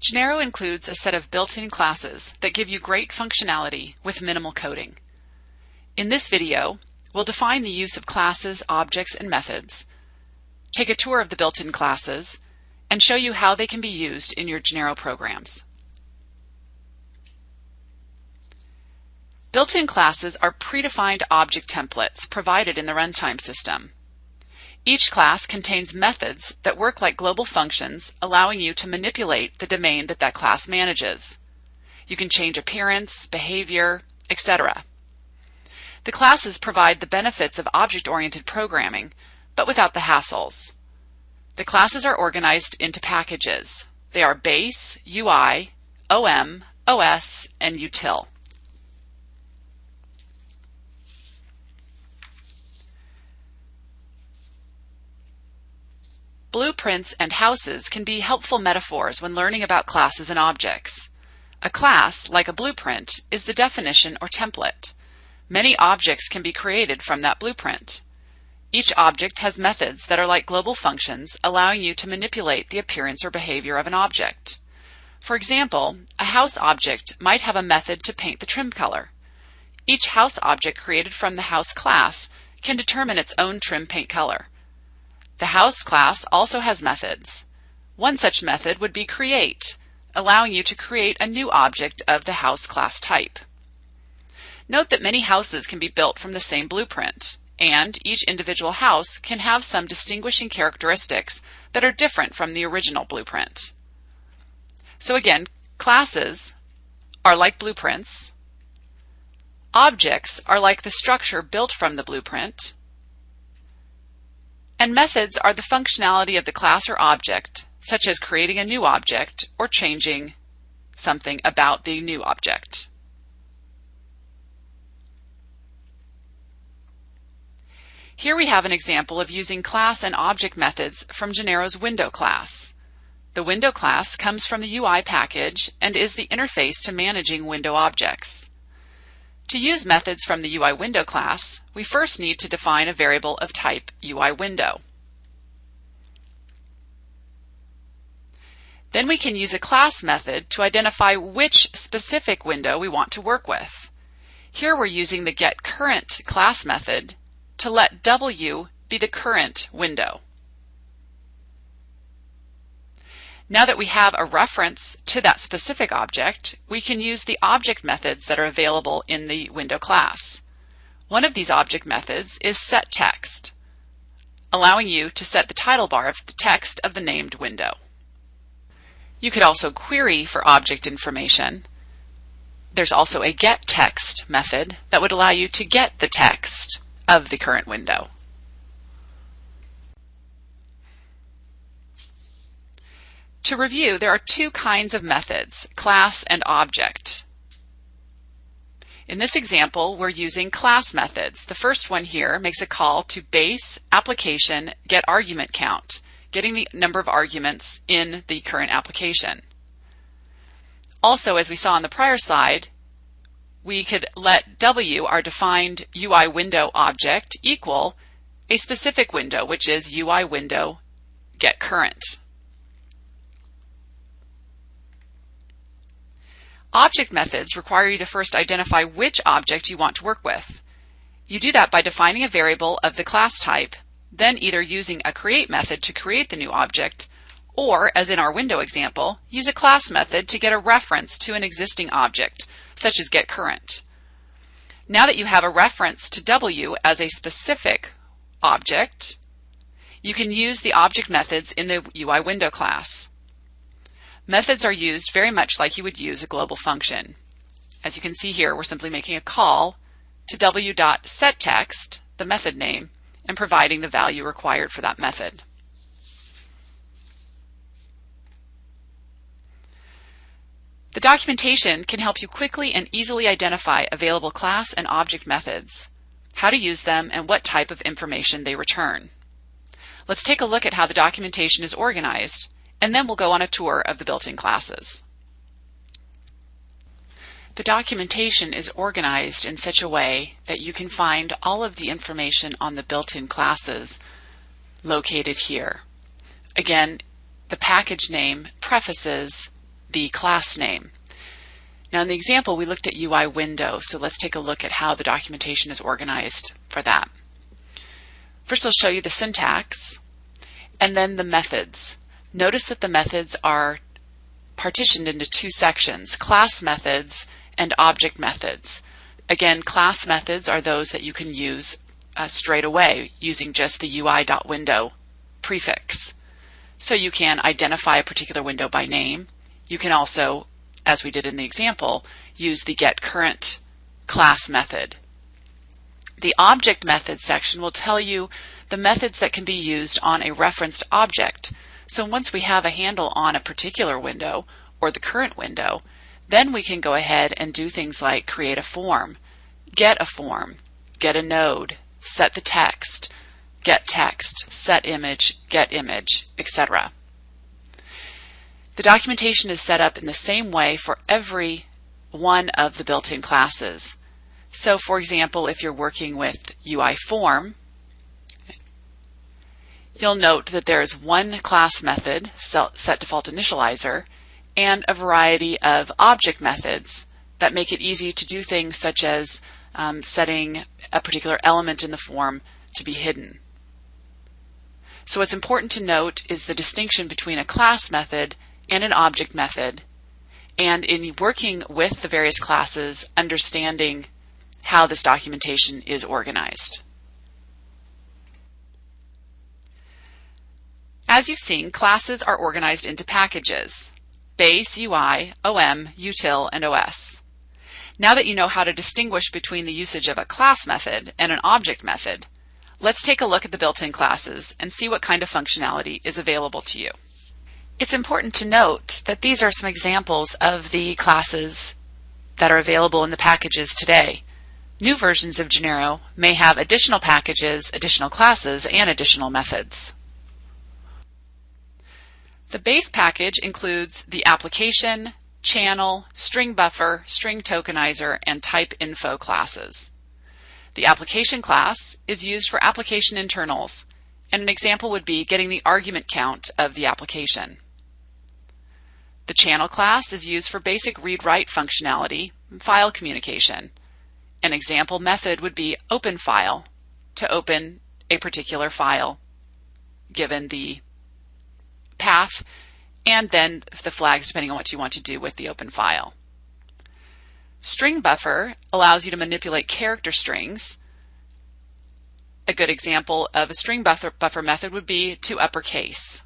Genero includes a set of built-in classes that give you great functionality with minimal coding. In this video, we'll define the use of classes, objects, and methods, take a tour of the built-in classes, and show you how they can be used in your Genero programs. Built-in classes are predefined object templates provided in the runtime system. Each class contains methods that work like global functions, allowing you to manipulate the domain that class manages. You can change appearance, behavior, etc. The classes provide the benefits of object-oriented programming, but without the hassles. The classes are organized into packages. They are base, UI, OM, OS, and util. Blueprints and houses can be helpful metaphors when learning about classes and objects. A class, like a blueprint, is the definition or template. Many objects can be created from that blueprint. Each object has methods that are like global functions, allowing you to manipulate the appearance or behavior of an object. For example, a house object might have a method to paint the trim color. Each house object created from the house class can determine its own trim paint color. The house class also has methods. One such method would be create, allowing you to create a new object of the house class type. Note that many houses can be built from the same blueprint, and each individual house can have some distinguishing characteristics that are different from the original blueprint. So again, classes are like blueprints, objects are like the structure built from the blueprint, and methods are the functionality of the class or object, such as creating a new object or changing something about the new object. Here we have an example of using class and object methods from Genero's Window class. The Window class comes from the UI package and is the interface to managing window objects. To use methods from the ui.Window class, we first need to define a variable of type ui.Window. Then we can use a class method to identify which specific window we want to work with. Here we're using the getCurrent class method to let W be the current window. Now that we have a reference to that specific object, we can use the object methods that are available in the Window class. One of these object methods is setText, allowing you to set the title bar of the text of the named window. You could also query for object information. There's also a getText method that would allow you to get the text of the current window. To review, there are two kinds of methods, class and object. In this example, we're using class methods. The first one here makes a call to base application getArgumentCount, getting the number of arguments in the current application. Also, as we saw on the prior slide, we could let W, our defined ui.Window object, equal a specific window, which is ui.Window getCurrent. Object methods require you to first identify which object you want to work with. You do that by defining a variable of the class type, then either using a create method to create the new object, or, as in our window example, use a class method to get a reference to an existing object, such as getCurrent. Now that you have a reference to W as a specific object, you can use the object methods in the ui.Window class. Methods are used very much like you would use a global function. As you can see here, we're simply making a call to w.setText, the method name, and providing the value required for that method. The documentation can help you quickly and easily identify available class and object methods, how to use them, and what type of information they return. Let's take a look at how the documentation is organized, and then we'll go on a tour of the built-in classes. The documentation is organized in such a way that you can find all of the information on the built-in classes located here. Again, the package name prefaces the class name. Now in the example we looked at ui.Window, so let's take a look at how the documentation is organized for that. First I'll show you the syntax and then the methods. Notice that the methods are partitioned into two sections, class methods and object methods. Again, class methods are those that you can use straight away using just the ui.Window prefix. So you can identify a particular window by name. You can also, as we did in the example, use the getCurrent class method. The object methods section will tell you the methods that can be used on a referenced object. So once we have a handle on a particular window or the current window, then we can go ahead and do things like create a form, get a node, set the text, get text, set image, get image, etc. The documentation is set up in the same way for every one of the built-in classes. So for example, if you're working with UI form, you'll note that there is one class method, set default initializer, and a variety of object methods that make it easy to do things such as setting a particular element in the form to be hidden. So what's important to note is the distinction between a class method and an object method, and in working with the various classes, understanding how this documentation is organized. As you've seen, classes are organized into packages: base, UI, OM, util, and OS. Now that you know how to distinguish between the usage of a class method and an object method, let's take a look at the built-in classes and see what kind of functionality is available to you. It's important to note that these are some examples of the classes that are available in the packages today. New versions of Genero may have additional packages, additional classes, and additional methods. The base package includes the application, channel, string buffer, string tokenizer, and type info classes. The application class is used for application internals, and an example would be getting the argument count of the application. The channel class is used for basic read-write functionality and file communication. An example method would be openFile to open a particular file given the path and then the flags depending on what you want to do with the open file. String buffer allows you to manipulate character strings. A good example of a string buffer method would be to uppercase.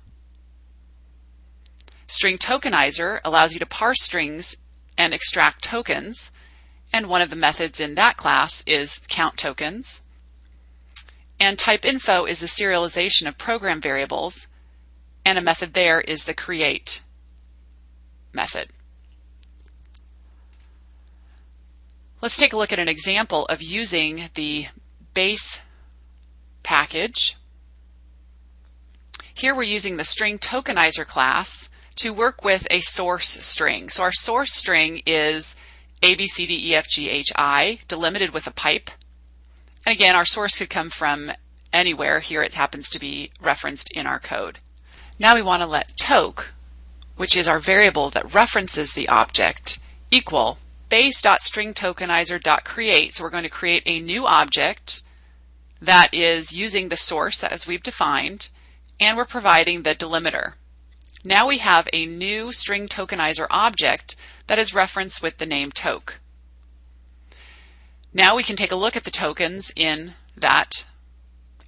String tokenizer allows you to parse strings and extract tokens, and one of the methods in that class is count tokens. And type info is the serialization of program variables, and a method there is the create method. Let's take a look at an example of using the base package. Here we're using the string tokenizer class to work with a source string. So our source string is A, B, C, D, E, F, G, H, I, delimited with a pipe. And again, our source could come from anywhere. Here it happens to be referenced in our code. Now we want to let toke, which is our variable that references the object, equal base.stringtokenizer.create. So we're going to create a new object that is using the source as we've defined, and we're providing the delimiter. Now we have a new string tokenizer object that is referenced with the name toke. Now we can take a look at the tokens in that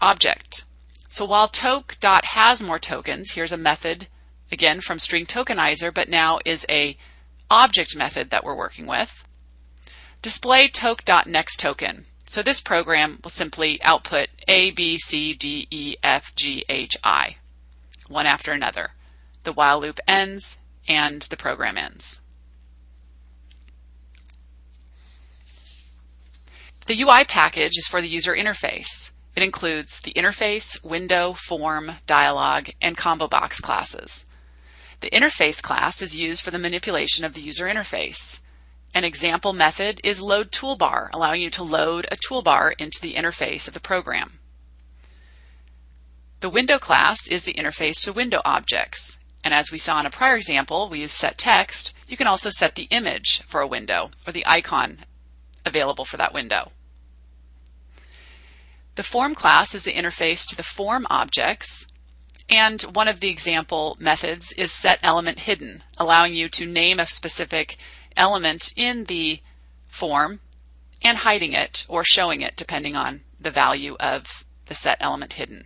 object. So while toke.has more tokens, here's a method again from string tokenizer, but now is a object method that we're working with. Display toke.nextToken. So this program will simply output A, B, C, D, E, F, G, H, I, one after another. The while loop ends and the program ends. The UI package is for the user interface. It includes the interface, window, form, dialog, and combo box classes. The interface class is used for the manipulation of the user interface. An example method is load toolbar, allowing you to load a toolbar into the interface of the program. The window class is the interface to window objects, And as we saw in a prior example, we use set text. You can also set the image for a window or the icon available for that window. The form class is the interface to the form objects, and one of the example methods is set element hidden, allowing you to name a specific element in the form and hiding it or showing it depending on the value of the set element hidden.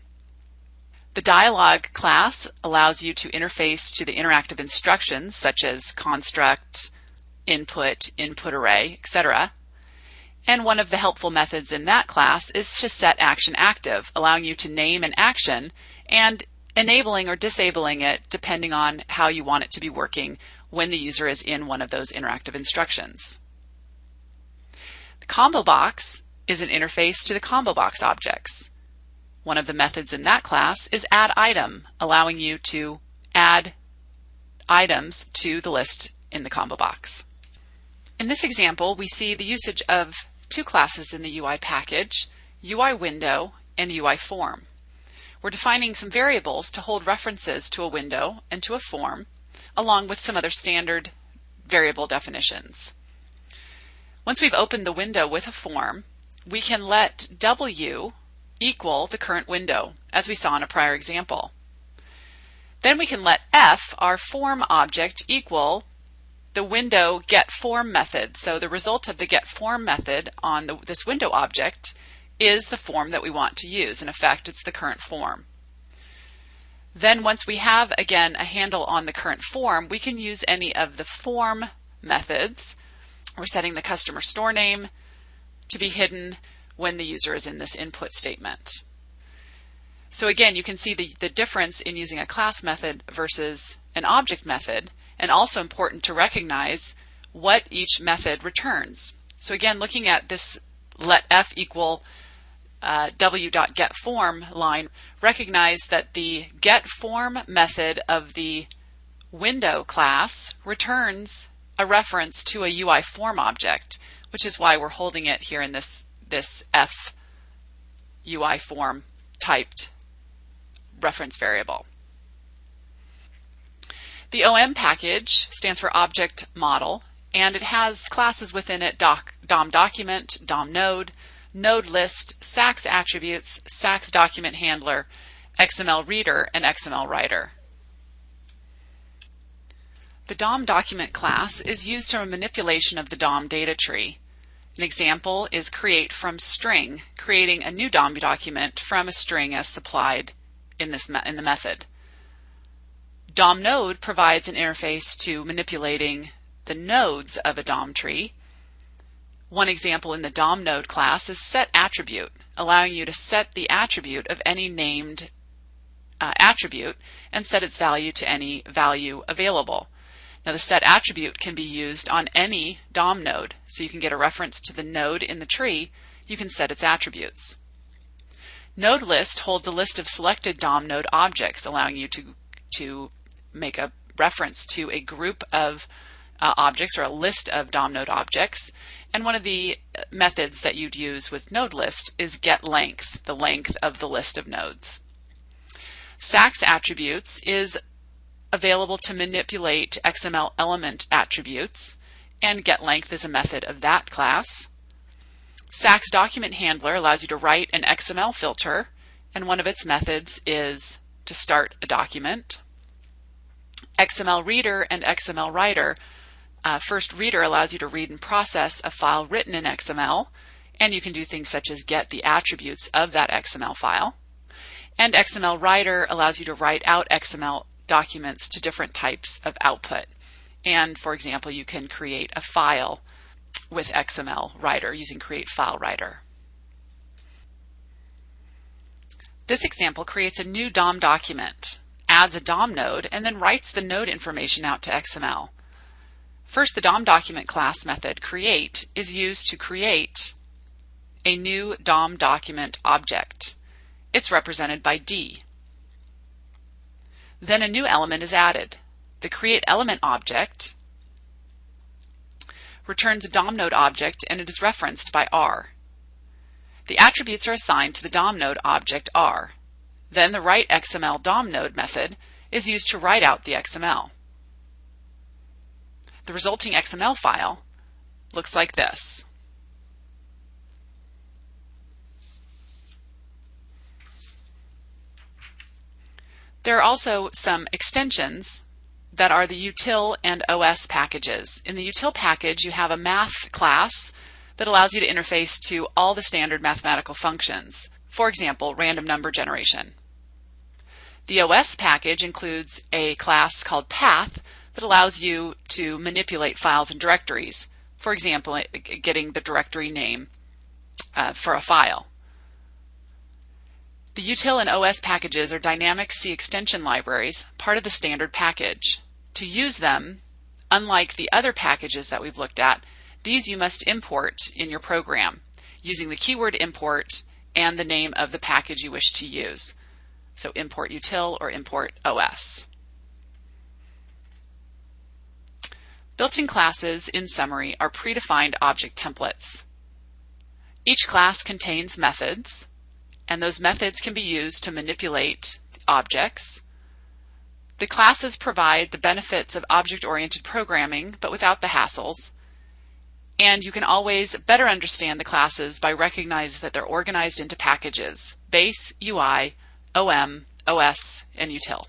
The dialog class allows you to interface to the interactive instructions such as construct, input, input array, etc. And one of the helpful methods in that class is to set action active, allowing you to name an action and enabling or disabling it depending on how you want it to be working when the user is in one of those interactive instructions. The combo box is an interface to the combo box objects. One of the methods in that class is add item, allowing you to add items to the list in the combo box. In this example, we see the usage of two classes in the UI package, ui.Window and ui.Form. We're defining some variables to hold references to a window and to a form, along with some other standard variable definitions. Once we've opened the window with a form, we can let W equal the current window, as we saw in a prior example. Then we can let F, our form object, equal the window getForm method. So the result of the getForm method on this window object is the form that we want to use. In effect, it's the current form. Then once we have, again, a handle on the current form, we can use any of the form methods. We're setting the customer store name to be hidden when the user is in this input statement. So again, you can see the difference in using a class method versus an object method, and also important to recognize what each method returns. So again, looking at this let f equal w.getForm line, recognize that the getForm method of the window class returns a reference to a ui.Form object, which is why we're holding it here in this f ui.Form typed reference variable. The OM package stands for Object Model, and it has classes within it: DOM Document, DOM Node, Node List, SAX Attributes, SAX Document Handler, XML Reader, and XML Writer. The DOM Document class is used for manipulation of the DOM data tree. An example is create from string, creating a new DOM document from a string as supplied in the method. DOM node provides an interface to manipulating the nodes of a DOM tree. One example in the DOM node class is set attribute, allowing you to set the attribute of any named attribute and set its value to any value available. Now the set attribute can be used on any DOM node, so you can get a reference to the node in the tree. You can set its attributes. Node list holds a list of selected DOM node objects, allowing you to make a reference to a group of objects or a list of DOM node objects. And one of the methods that you'd use with node list is getLength, the length of the list of nodes. SAX attributes is available to manipulate XML element attributes, and getLength is a method of that class. SAX document handler allows you to write an XML filter, and one of its methods is to start a document. XML reader and XML writer. First reader allows you to read and process a file written in XML, and you can do things such as get the attributes of that XML file. And XML writer allows you to write out XML documents to different types of output. And for example, you can create a file with XML writer using create file writer. This example creates a new DOM document, adds a DOM node, and then writes the node information out to XML. First, the DOM document class method create is used to create a new DOM document object. It's represented by D. Then a new element is added. The create element object returns a DOM node object, and it is referenced by R. The attributes are assigned to the DOM node object R. Then the write XML DOM node method is used to write out the XML. The resulting XML file looks like this. There are also some extensions that are the util and OS packages. In the util package, you have a math class that allows you to interface to all the standard mathematical functions. For example, random number generation. The OS package includes a class called path that allows you to manipulate files and directories. For example, getting the directory name for a file. The util and OS packages are dynamic C extension libraries, part of the standard package. To use them, unlike the other packages that we've looked at, these you must import in your program using the keyword import and the name of the package you wish to use. So import util or import OS. Built-in classes, in summary, are predefined object templates. Each class contains methods, and those methods can be used to manipulate objects. The classes provide the benefits of object-oriented programming, but without the hassles. And you can always better understand the classes by recognizing that they're organized into packages: base, UI, OM, OS, and util.